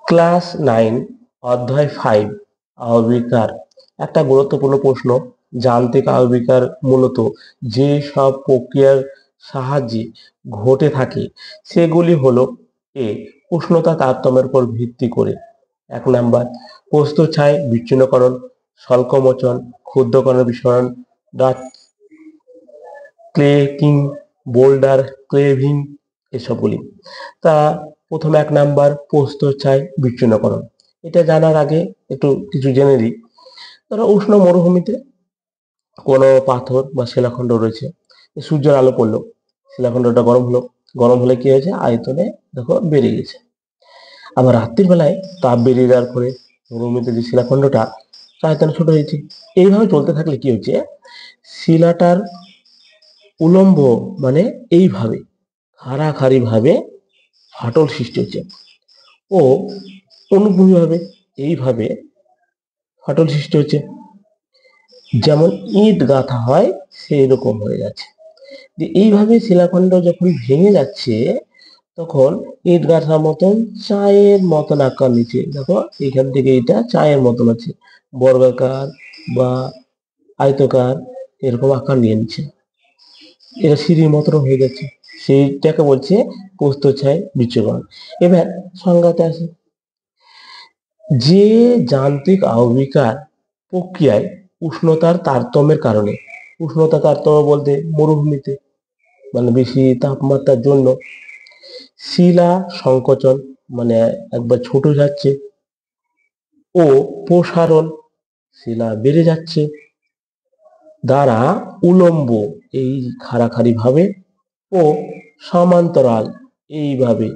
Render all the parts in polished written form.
Class 9 অধ্যায় 5 আণবিকার একটা গুরুত্বপূর্ণ প্রশ্ন। যান্ত্রিক আণবিকার মূলত যে সব প্রক্রিয়ার সাহায্যে ঘটে থাকে সেগুলি হলো: এ, উষ্ণতা তারতম্যের উপর ভিত্তি করে। 1 নাম্বার, প্রস্তুত ছাই বিচ্ছিন্নকরণ, স্বল্পমোচন, ক্ষুদ্রকণের বিস্ফোরণ, ডাচ ক্লেকিং, বোল্ডার ক্লেভিং, এসবগুলি। তা প্রথমে 1 নাম্বার, প্রস্তুত ছাই বিচ্ছিন্নকরণ। এটা জানার আগে একটু কিছু জেনে নিই। ধরো উষ্ণ মরুভূমিতে কোনো পাথর বা শিলাখণ্ড রয়েছে, সূর্যের আলো পড়লো, শিলাখণ্ডটা গরম হলো, গরম হলে কি হয়েছে, আয়তনে দেখো বেড়ে গেছে। আবার রাত্রির বেলায় তাপ বেরিয়ে যাওয়ার পরে মরুভূমিতে যে শিলাখণ্ডটা আয়তনে ছোট হয়েছে। এইভাবে চলতে থাকলে কি হচ্ছে, শিলাটার উলম্ব মানে এইভাবে খাড়াখাড়ি ভাবে ফাটল সৃষ্টি হচ্ছে, ও অনুভূমি ভাবে এইভাবে ফাটল সৃষ্টি হচ্ছে। যেমন ইট গাঁথা হয় সেই রকম হয়ে যাচ্ছে। যে এইভাবে শিলাখণ্ড যখন ভেঙে যাচ্ছে তখন ইট গাঁথার মতন চায়ের মতন আকার নিচ্ছে। দেখো এখান থেকে এটা চায়ের মতন আছে, বর্গাকার বা আয়তকার এরকম আকার নিয়ে নিচ্ছে, এটা সিঁড়ির মতন হয়ে যাচ্ছে। সেইটাকে বলছে প্রস্থ ছাই বিচ্ছুরণ। এবার সংজ্ঞাতে আসে, যে যান্ত্রিক আণবিকার প্রক্রিয়ায় উষ্ণতার তারতম্যের কারণে, উষ্ণতা তারতম্য বলতে মরুভূমিতে মানে বেশি তাপমাত্রার জন্য শিলা সংকোচন মানে একবার ছোট যাচ্ছে, ও প্রসারণ শিলা বেড়ে যাচ্ছে দ্বারা উলম্ব এই খাড়াখাড়ি ভাবে, ও সমান্তরাল এইভাবে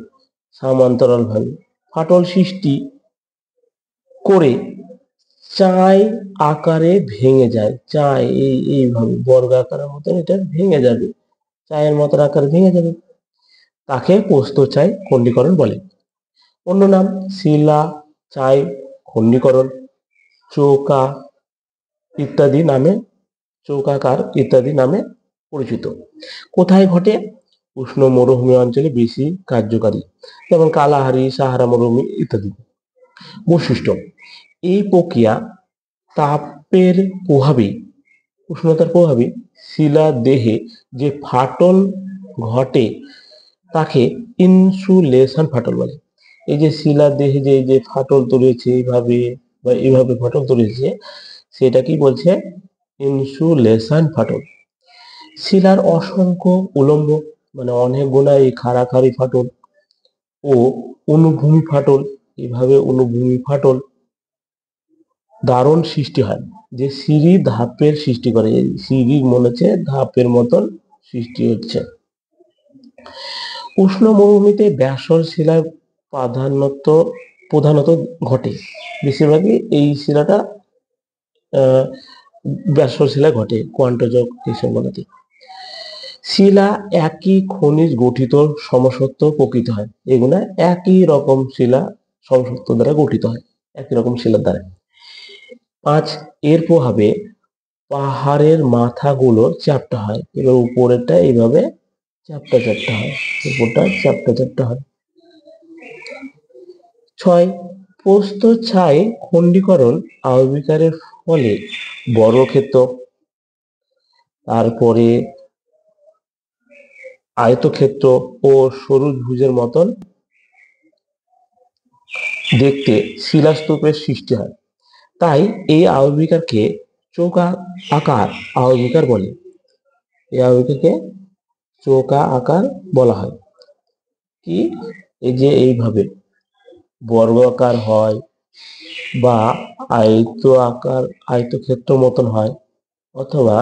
সমান্তরাল ভাবে ফাটল সৃষ্টি করে চায় আকারে ভেঙে যায়। চায় এইভাবে বর্গাকারের মতন এটা ভেঙে যাবে, চায়ের মতন আকারে ভেঙে যাবে, তাকে প্রস্থ ছাই খণ্ডীকরণ বলে। অন্য নাম শিলা ছাই খণ্ডীকরণ, চৌকা ইত্যাদি নামে, চৌকাকার ইত্যাদি নামে পরিচিত। কোথায় ঘটে? উষ্ণ মরুভূমি অঞ্চলে বেশি কার্যকারী, যেমন কালাহারি, সাহারা মরুভূমি ইত্যাদি। বৈশিষ্ট্য: এই প্রক্রিয়া তাপের প্রভাবে, উষ্ণতার প্রভাবে শিলা দেহে যে ফাটল ঘটে তাকে ইনসুলেশন ফাটল বলে। এই যে শিলা দেহে যে ফাটল তৈরি এইভাবে বা এইভাবে ফাটল তৈরি সেটা কি বলছে, ইনসুলেশন ফাটল। শিলার অসংখ্য উলম্ব মানে অনেক গুণা এই খাড়াখাড়ি ফাটল, ও অনুভূমি ফাটল, এইভাবে অনুভূমি ফাটল দারুণ সৃষ্টি হয়, যে সিঁড়ি ধাপের সৃষ্টি করে, সিঁড়ি মনে হচ্ছে ধাপের মতন সৃষ্টি হচ্ছে। উষ্ণ মরুভূমিতে ব্যাসল্ট শিলার প্রধানত ঘটে, বেশিরভাগই এই শিলাটা ব্যাসল্ট শিলায় ঘটে, কোয়ান্টজক এইসব বলাতে। শিলা একই খনিজ গঠিত সমসত্ব প্রকৃত হয়, এগুলা একই রকম শিলা সমসত্ব দ্বারা গঠিত হয়, একই রকম শিলার দ্বারা। 5, এর প্রভাবে পাহাড়ের মাথাগুলো চ্যাপ্টা হয়, এবার উপরেরটা এইভাবে চ্যাপ্টা চ্যাপ্টা হয়, উপরটা চ্যাপ্টা চ্যাপ্টা হয়। 6, প্রস্থ ছাই খণ্ডীকরণ আণবিকারের ফলে বর্গক্ষেত্র, তারপরে আয়তক্ষেত্র ও ষড়ভুজের মতন দেখতে শিলাস্তূপের সৃষ্টি হয়। তাই এই আণবিকারকে চৌকা আকার আণবিকার বলে, এই আণবিকারকে চৌকা আকার বলা হয়। কি, এই যে এইভাবে বর্গাকার হয় বা আয়তক্ষেত্র মতন হয়, অথবা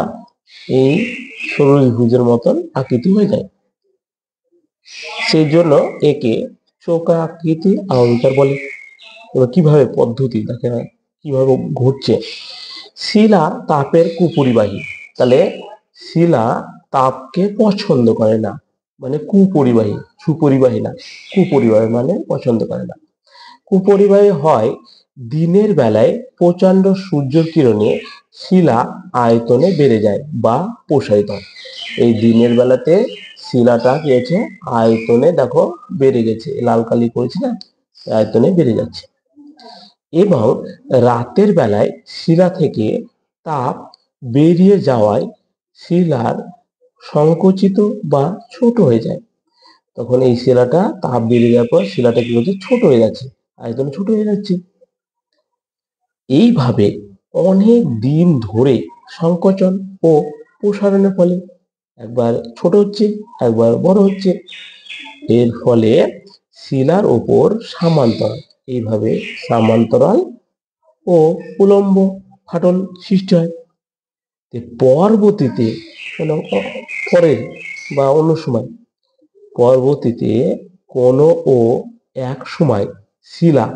এই ষড়ভুজের মতন আকৃতি হয়ে যায়, সেই জন্য একে চৌকা আকৃতি আণবিকার বলে। এবার কিভাবে পদ্ধতি দেখে কিভাবে ঘটছে, শিলা তাপের কুপরিবাহী, তাহলে শিলা তাপকে পছন্দ করে না, মানে কুপরিবাহী, সুপরিবাহী না, কুপরিবাহী মানে পছন্দ করে না। কুপরিবাহী হয় দিনের বেলায় প্রচন্ড সূর্যের কিরণে শিলা আয়তনে বেড়ে যায় বা প্রসারিত হয়। এই দিনের বেলাতে শিলাটা কি হয়েছে, আয়তনে দেখো বেড়ে গেছে, লাল কালি করেছি না, আয়তনে বেড়ে যাচ্ছে। এবং রাতের বেলায় শিলা থেকে তাপ বেরিয়ে যাওয়ায় শিলার সংকুচিত বা ছোট হয়ে যায়। তখন এই শিলাটা তাপ বেরিয়ে যাওয়ার পর শিলাটা কি হচ্ছে, ছোট হয়ে যাচ্ছে, আয়তনে ছোট হয়ে যাচ্ছে। এইভাবে অনেক দিন ধরে সংকোচন ও প্রসারণের ফলে একবার ছোট হচ্ছে, একবার বড় হচ্ছে। এর ফলে শিলার উপর সামান্তরাল, এইভাবে সামান্তরাল ও উলম্ব ফাটল সৃষ্টি হয়। পরবর্তীতে পরের বা অন্য সময় পরবর্তীতে কোনো ও এক সময় শিলা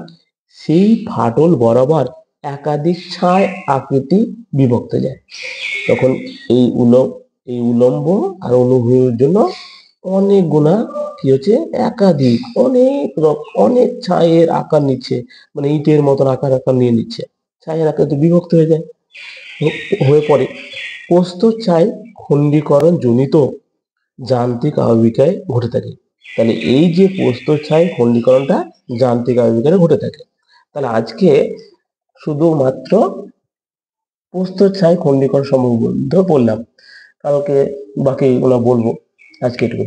সেই ফাটল বরাবর একাধিক ছায় আকৃতি বিভক্ত যায়। তখন এই উলম্ব আর অনুভূমির জন্য অনেক গুণা কি হচ্ছে, একাধিক অনেক ছায়ের আকার নিচ্ছে, মানে ইটের মতন আকার নিয়ে নিচ্ছে, ছায়ের আকার বিভক্ত হয়ে যায়, হয়ে পড়ে। প্রস্থচ্ছায় খণ্ডীকরণ জনিত যান্ত্রিক আবির্ভাবে ঘটে থাকে। তাহলে এই যে প্রস্থচ্ছায় খণ্ডীকরণটা যান্ত্রিক আবির্ভাবে ঘটে থাকে। তাহলে আজকে শুধুমাত্র প্রস্থচ্ছায় খণ্ডীকরণ সম্বন্ধে বললাম, কালকে বাকিগুলো বলবো। আজকে এটুকু।